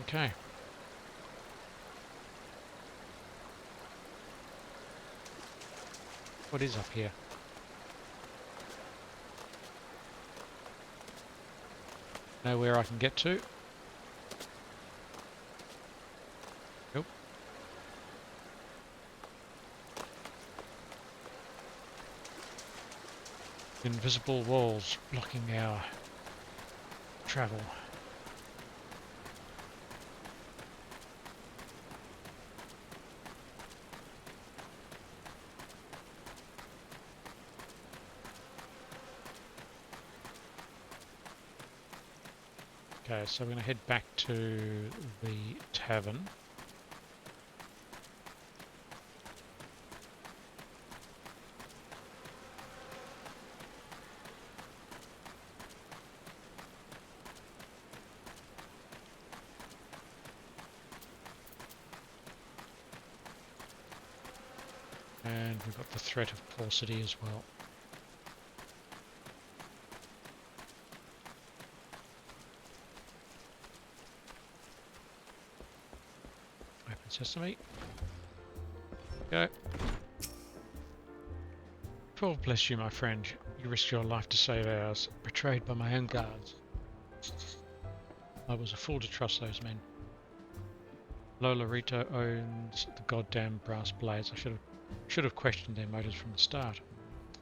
Okay. What is up here? Know where I can get to? Nope. Invisible walls blocking our travel. Okay, so we're going to head back to the tavern. And we've got the threat of paucity as well. Open sesame. Go. 12 bless you, my friend. You risked your life to save ours, betrayed by my own guards. I was a fool to trust those men. Lola Rito owns the goddamn brass blades. I should have questioned their motives from the start.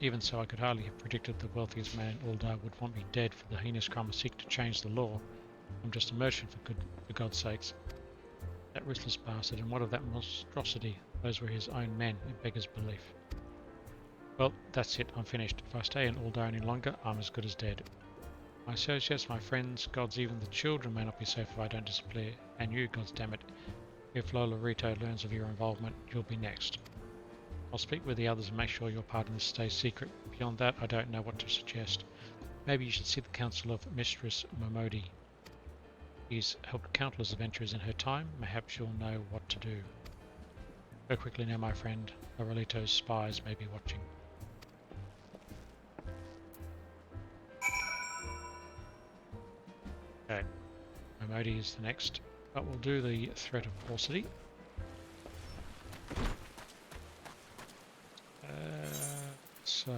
Even so, I could hardly have predicted the wealthiest man in Ul'dah would want me dead for the heinous crime of seeking to change the law. I'm just a merchant, for God's sakes. That ruthless bastard, and what of that monstrosity? Those were his own men, it beggars belief. Well, that's it, I'm finished. If I stay in Ul'dah any longer, I'm as good as dead. My associates, my friends, gods, even the children may not be safe if I don't disappear. And you, gods damn it. If Lola Rito learns of your involvement, you'll be next. I'll speak with the others and make sure your part in this stays secret. Beyond that, I don't know what to suggest. Maybe you should see the counsel of Mistress Momodi. She's helped countless adventurers in her time. Perhaps you'll know what to do. Go quickly now, my friend. Lorelito's spies may be watching. Okay. Momodi is the next. But we'll do the threat of paucity. So...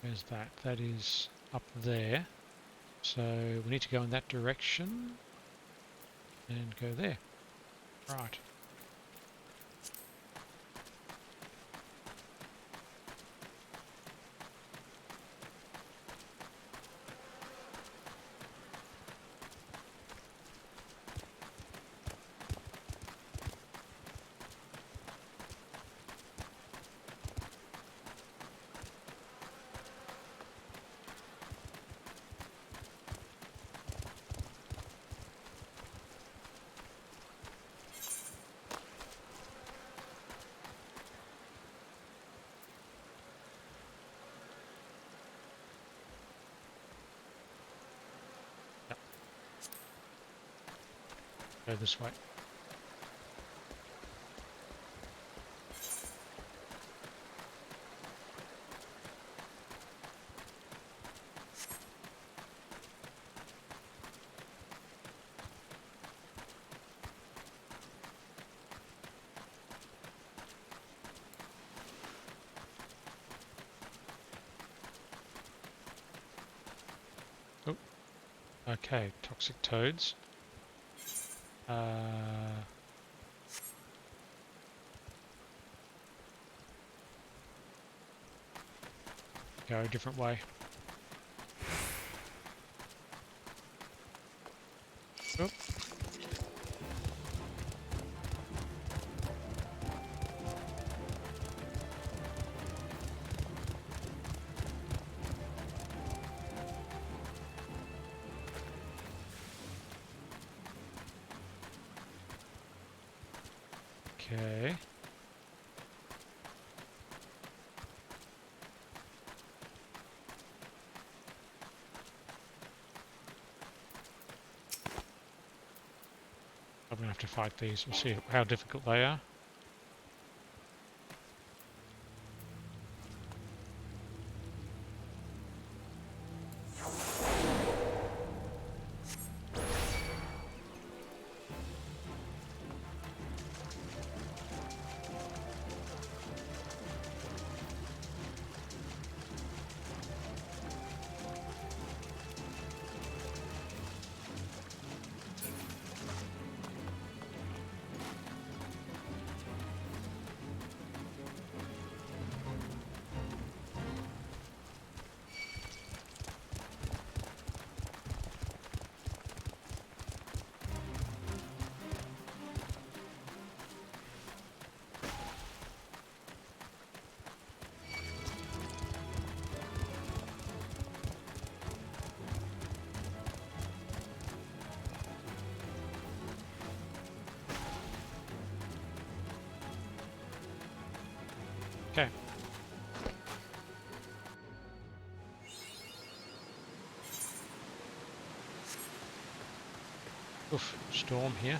Where's that? That is up there. So we need to go in that direction and go there. Right. Go this way. Oh, okay, toxic toads. Go a different way. Oh. Okay. have to fight these. We'll see how difficult they are. Okay. Oof, storm here.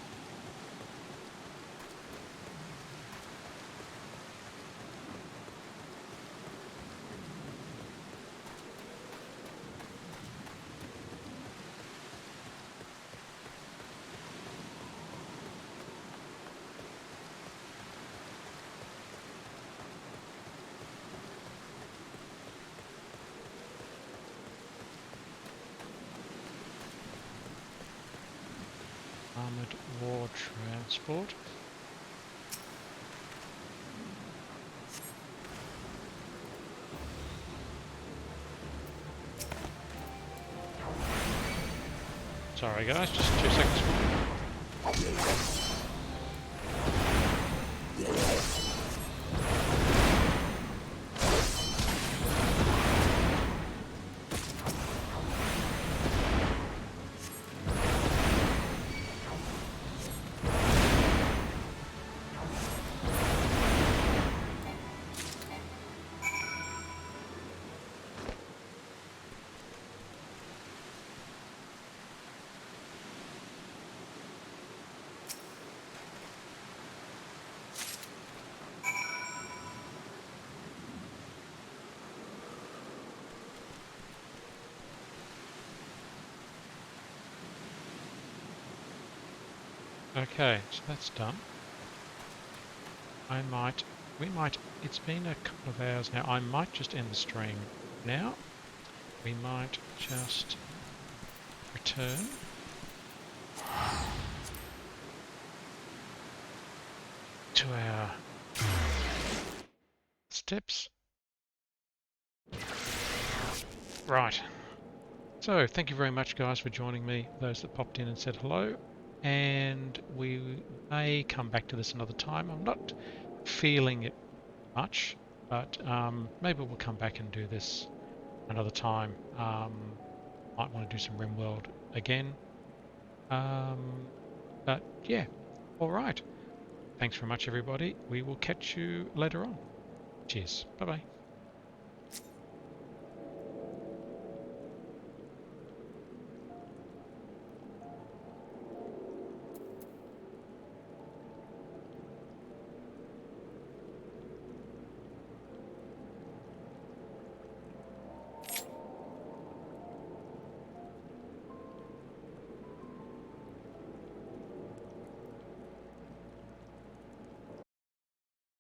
Armored war transport. Sorry guys, just 2 seconds. Okay, so that's done. It's been a couple of hours now. I might just end the stream now. We might just return. To our steps. Right. So, thank you very much guys for joining me, those that popped in and said hello. And we may come back to this another time. I'm not feeling it much, but maybe we'll come back and do this another time. Might want to do some RimWorld again. But yeah, all right. Thanks very much, everybody. We will catch you later on. Cheers. Bye-bye.